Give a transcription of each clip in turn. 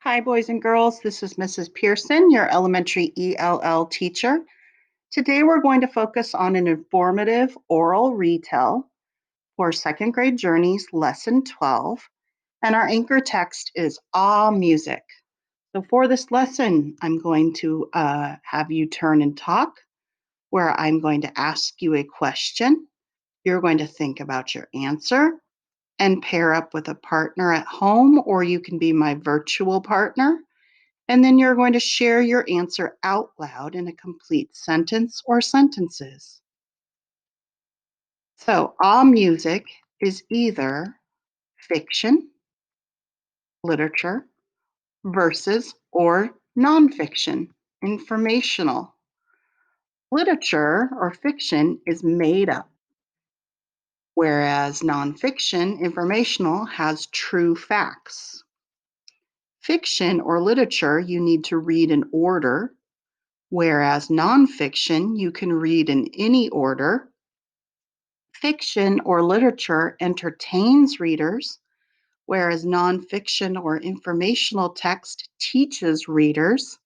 Hi, boys and girls. This is Mrs. Pearson, your elementary ELL teacher. Today we're going to focus on an informative oral retell for second grade journeys, lesson 12. And our anchor text is Ah Music. So for this lesson, I'm going to have you turn and talk, where I'm going to ask you a question. You're going to think about your answer and pair up with a partner at home, or you can be my virtual partner. And then you're going to share your answer out loud in a complete sentence or sentences. So, all music is either fiction, literature, verses, or nonfiction, informational. Literature or fiction is made up, whereas nonfiction, informational, has true facts. Fiction or literature you need to read in order, whereas nonfiction you can read in any order. Fiction or literature entertains readers, whereas nonfiction or informational text teaches readers.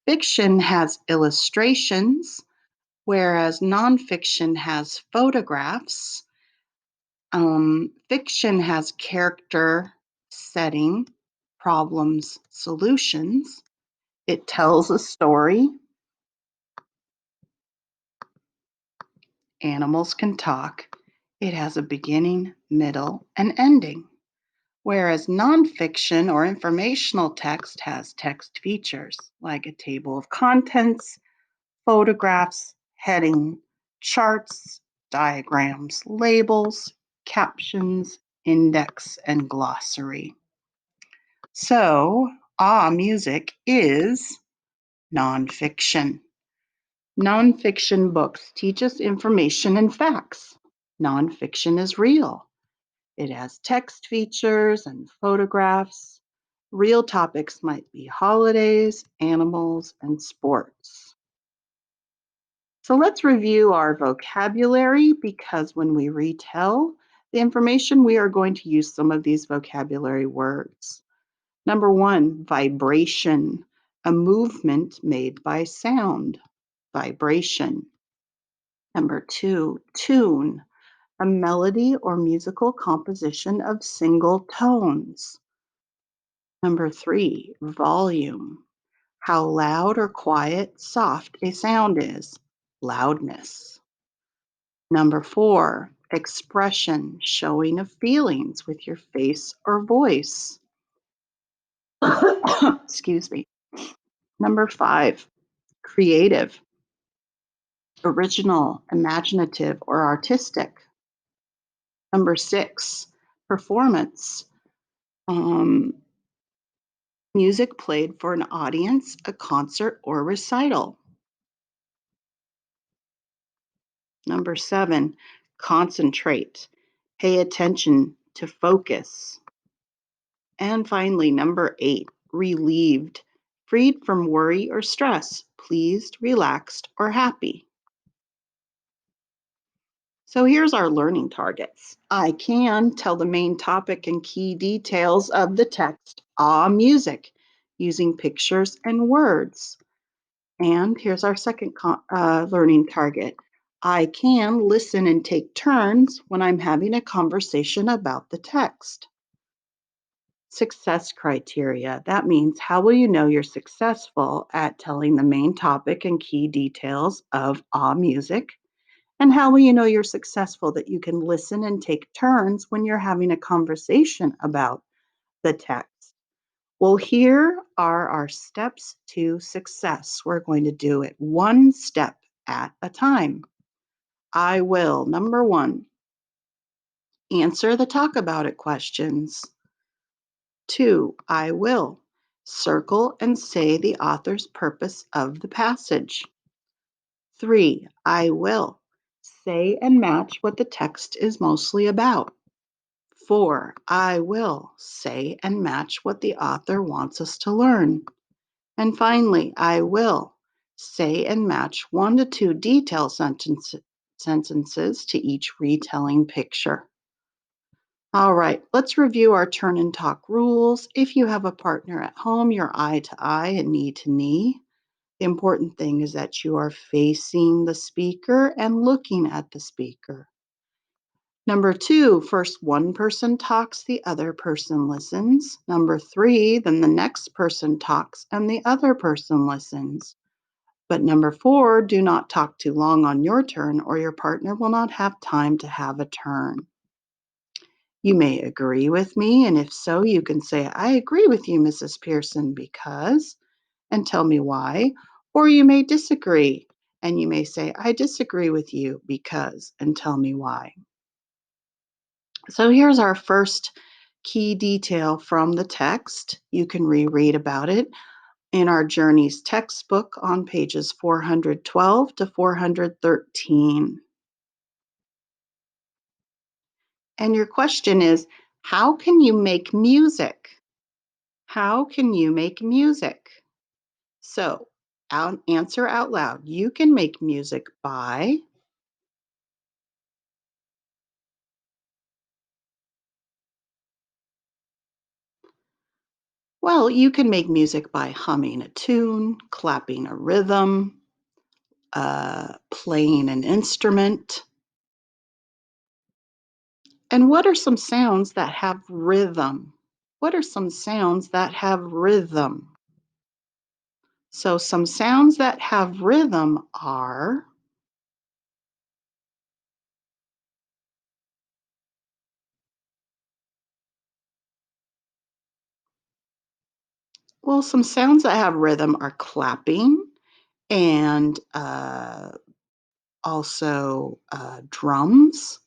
Fiction has illustrations, whereas nonfiction has photographs. Fiction has character, setting, problems, solutions. It tells a story. Animals can talk. It has a beginning, middle, and ending. Whereas nonfiction or informational text has text features like a table of contents, photographs, heading, charts, diagrams, labels, captions, index, and glossary. So, music is nonfiction. Nonfiction books teach us information and facts. Nonfiction is real. It has text features and photographs. Real topics might be holidays, animals, and sports. So let's review our vocabulary, because when we retell the information, we are going to use some of these vocabulary words. Number 1, vibration, a movement made by sound. Vibration. Number 2, tune, a melody or musical composition of single tones. Number 3, volume, how loud or quiet, soft a sound is, loudness. Number 4, expression, showing of feelings with your face or voice. Excuse me. Number 5, creative, original, imaginative, or artistic. Number 6, performance, music played for an audience, a concert, or recital. Number 7, concentrate, pay attention, to focus. And finally, number 8, relieved, freed from worry or stress, pleased, relaxed, or happy. So here's our learning targets. I can tell the main topic and key details of the text, music, using pictures and words. And here's our second learning target. I can listen and take turns when I'm having a conversation about the text. Success criteria. That means, how will you know you're successful at telling the main topic and key details of music? And how will you know you're successful that you can listen and take turns when you're having a conversation about the text? Well, here are our steps to success. We're going to do it one step at a time. I will. Number 1, answer the talk about it questions. 2, I will. Circle and say the author's purpose of the passage. 3, I will. Say and match what the text is mostly about. 4, I will. Say and match what the author wants us to learn. And finally, I will. Say and match 1 to 2 detail sentences to each retelling picture. All right, let's review our turn and talk rules. If you have a partner at home, you're eye to eye and knee to knee. The important thing is that you are facing the speaker and looking at the speaker. Number two, first one person talks, the other person listens. Number three, then the next person talks and the other person listens. But number four, do not talk too long on your turn or your partner will not have time to have a turn. You may agree with me, and if so, you can say, I agree with you, Mrs. Pearson, because, and tell me why. Or you may disagree, and you may say, I disagree with you because, and tell me why. So here's our first key detail from the text. You can reread about it in our Journeys textbook on pages 412 to 413. And your question is, how can you make music? How can you make music? So, answer out loud. You can make music by, well, you can make music by humming a tune, clapping a rhythm, playing an instrument. And what are some sounds that have rhythm? What are some sounds that have rhythm? So, some sounds that have rhythm are, well, some sounds that have rhythm are clapping and also drums.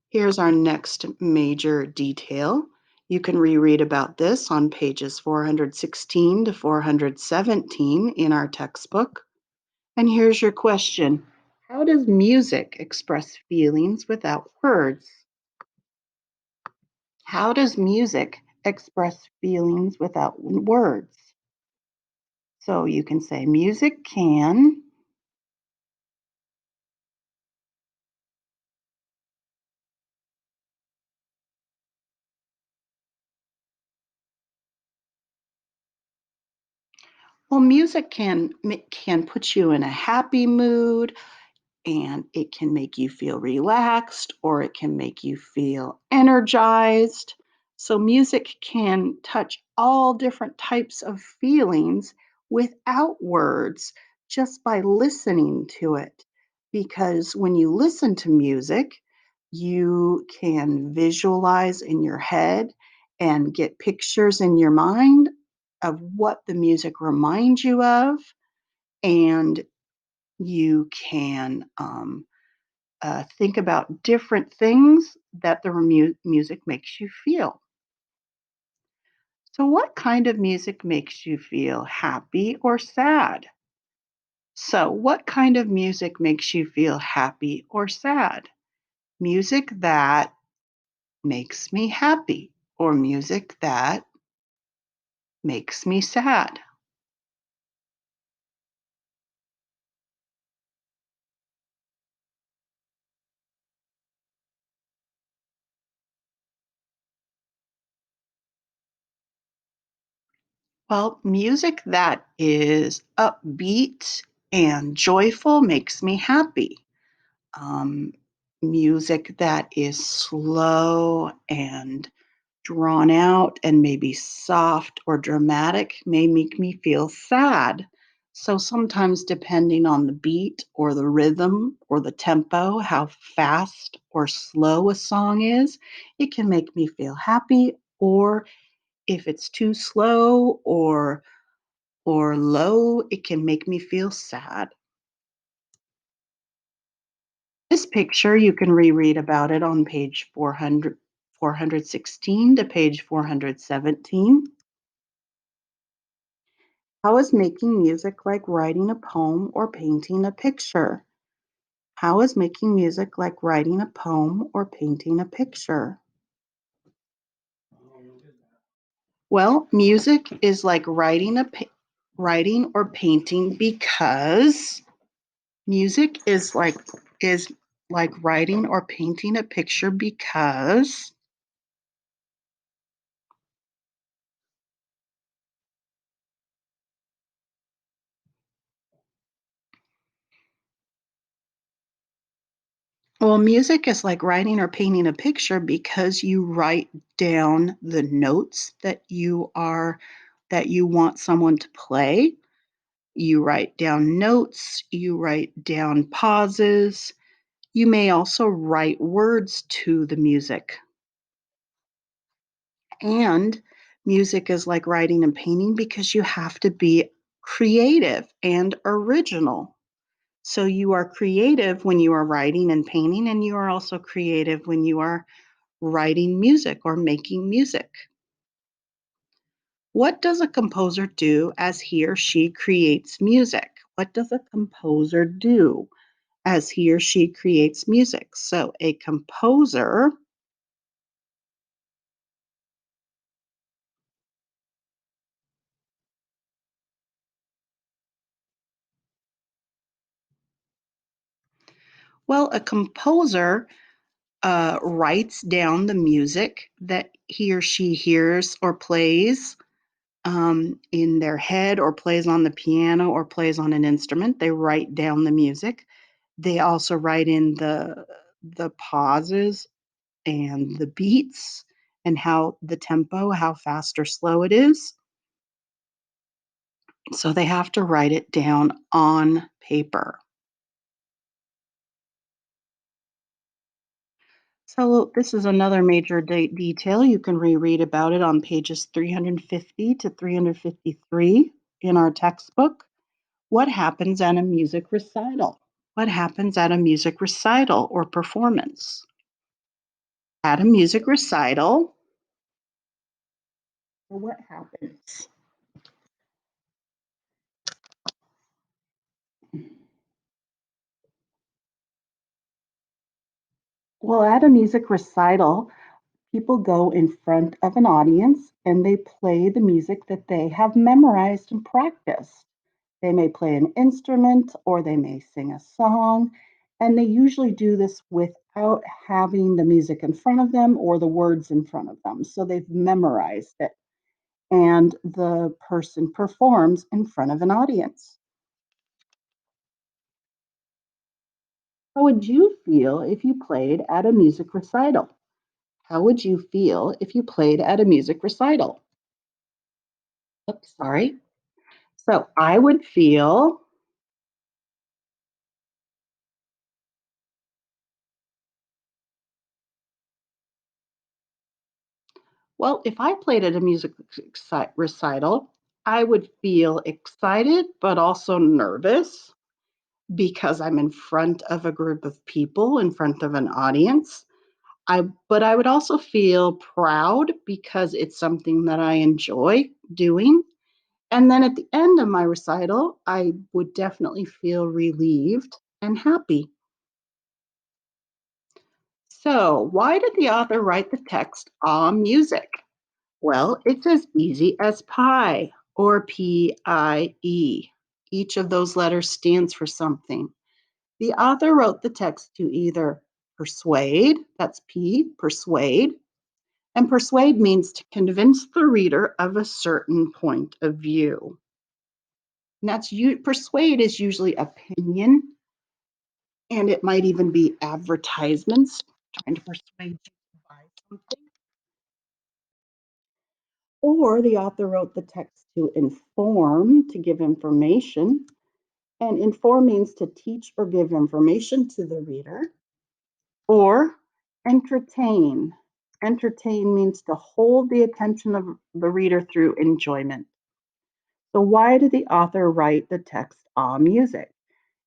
Here's our next major detail. You can reread about this on pages 416 to 417 in our textbook. And here's your question. How does music express feelings without words? How does music express feelings without words? So you can say music can. Well, music can put you in a happy mood, and it can make you feel relaxed or it can make you feel energized. So, music can touch all different types of feelings without words just by listening to it. Because when you listen to music, you can visualize in your head and get pictures in your mind of what the music reminds you of, and you can think about different things that the music makes you feel. So, what kind of music makes you feel happy or sad? So, what kind of music makes you feel happy or sad? Music that makes me happy, or music that makes me sad. Well, music that is upbeat and joyful makes me happy. Um, Music that is slow and drawn out and maybe soft or dramatic may make me feel sad. So sometimes, depending on the beat or the rhythm or the tempo, how fast or slow a song is, it can make me feel happy. Or if it's too slow or low, it can make me feel sad. This picture, you can reread about it on page 416 to page 417. How is making music like writing a poem or painting a picture? How is making music like writing a poem or painting a picture? Well, music is like writing or painting because music is like writing or painting a picture because well, music is like writing or painting a picture because you write down the notes that you want someone to play. You write down notes, you write down pauses. You may also write words to the music. And music is like writing and painting because you have to be creative and original. So you are creative when you are writing and painting, and you are also creative when you are writing music or making music. What does a composer do as he or she creates music? What does a composer do as he or she creates music? So a composer, well, a composer writes down the music that he or she hears or plays in their head or plays on the piano or plays on an instrument. They write down the music. They also write in the pauses and the beats and how the tempo, how fast or slow it is. So they have to write it down on paper. So this is another major detail. You can reread about it on pages 350 to 353 in our textbook. What happens at a music recital? What happens at a music recital or performance? At a music recital, what happens? Well, at a music recital, people go in front of an audience and they play the music that they have memorized and practiced. They may play an instrument or they may sing a song, and they usually do this without having the music in front of them or the words in front of them. So they've memorized it, and the person performs in front of an audience. How would you feel if you played at a music recital? How would you feel if you played at a music recital? Oops, sorry. So I would feel, well, if I played at a music recital, I would feel excited, but also nervous because I'm in front of a group of people, in front of an audience. But I would also feel proud because it's something that I enjoy doing. And then at the end of my recital, I would definitely feel relieved and happy. So, why did the author write the text on music? Well, it's as easy as pie or PIE. Each of those letters stands for something. The author wrote the text to either persuade, that's P, persuade, and persuade means to convince the reader of a certain point of view. And persuade is usually opinion, and it might even be advertisements trying to persuade you to buy something. Or the author wrote the text to inform, to give information. And inform means to teach or give information to the reader. Or entertain. Entertain means to hold the attention of the reader through enjoyment. So, why did the author write the text on music?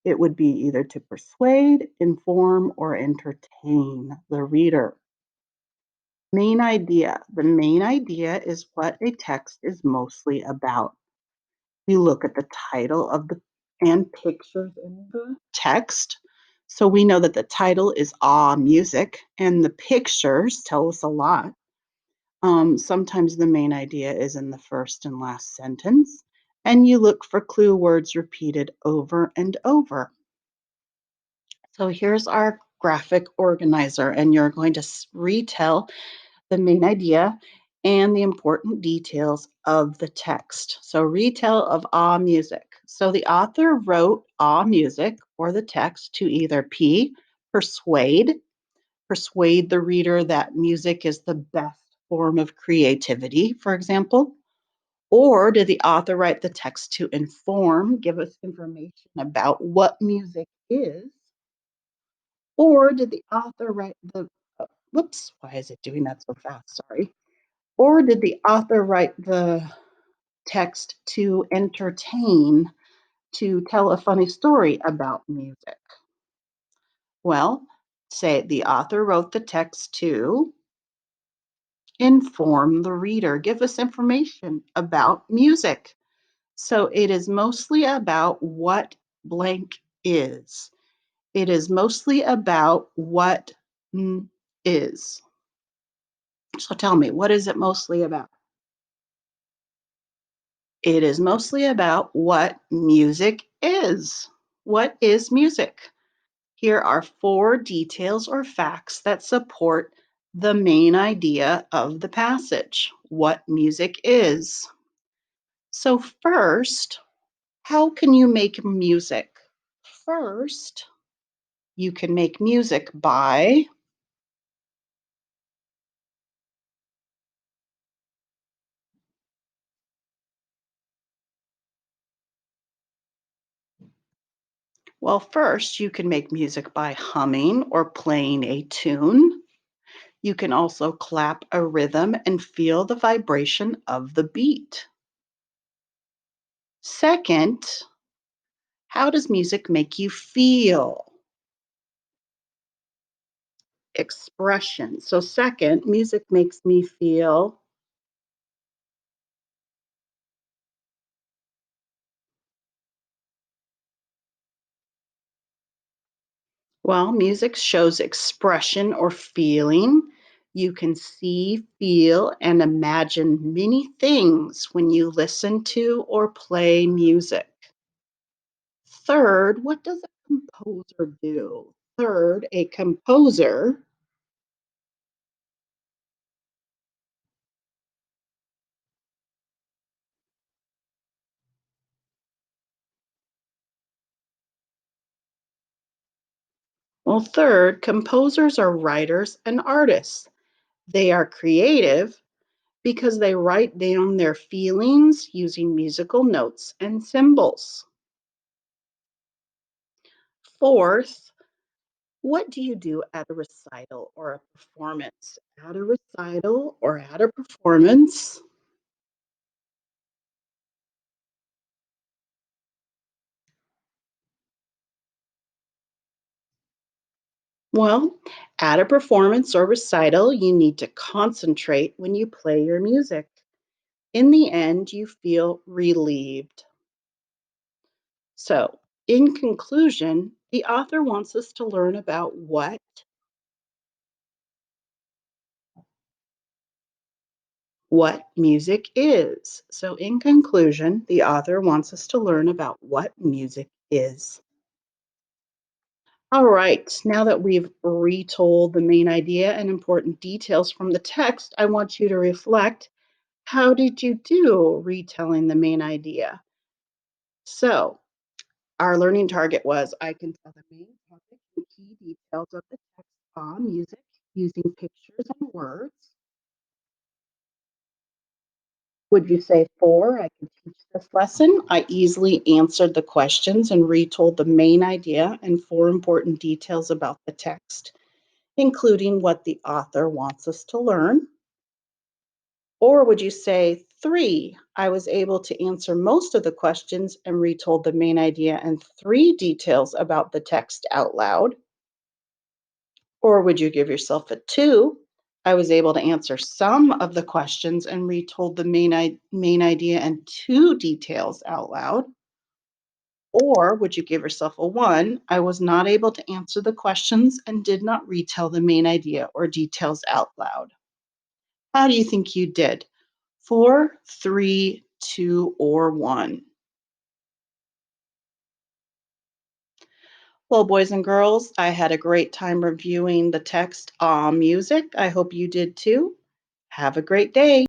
It would be either to persuade, inform, or entertain the reader. Main idea. The main idea is what a text is mostly about. We look at the title of the and pictures in the text. So we know that the title is Ah Music, and the pictures tell us a lot. Sometimes the main idea is in the first and last sentence, and you look for clue words repeated over and over. So here's our graphic organizer, and you're going to retell the main idea and the important details of the text. So, retell of Ah Music. So, the author wrote Ah Music or the text to either P, persuade the reader that music is the best form of creativity, for example. Or did the author write the text to inform, give us information about what music is? Or did the author write whoops, why is it doing that so fast? Sorry. Or did the author write the text to entertain, to tell a funny story about music? Well, say the author wrote the text to inform the reader, give us information about music. So it is mostly about what blank is. It is mostly about what is. So tell me, what is it mostly about? It is mostly about what music is. What is music? Here are four details or facts that support the main idea of the passage. What music is. So, first, how can you make music? First, you can make music by, well, first, you can make music by humming or playing a tune. You can also clap a rhythm and feel the vibration of the beat. Second, how does music make you feel? Expression. So, second, music makes me feel, well, music shows expression or feeling. You can see, feel, and imagine many things when you listen to or play music. Third, what does a composer do? Third, a composer, well, third, composers are writers and artists. They are creative because they write down their feelings using musical notes and symbols. Fourth, what do you do at a recital or a performance? At a recital or at a performance, well, at a performance or recital, you need to concentrate when you play your music. In the end, you feel relieved. So, in conclusion, the author wants us to learn about what music is. So, in conclusion, the author wants us to learn about what music is. All right, now that we've retold the main idea and important details from the text, I want you to reflect, how did you do retelling the main idea? So, our learning target was, I can tell the main topic and key details of the text on music using pictures and words. Would you say four? I can teach this lesson. I easily answered the questions and retold the main idea and four important details about the text, including what the author wants us to learn. Or would you say three? I was able to answer most of the questions and retold the main idea and three details about the text out loud. Or would you give yourself a two? I was able to answer some of the questions and retold the main idea and two details out loud. Or would you give yourself a one? I was not able to answer the questions and did not retell the main idea or details out loud. How do you think you did? Four, three, two, or one? Well, boys and girls, I had a great time reviewing the text on music. I hope you did too. Have a great day.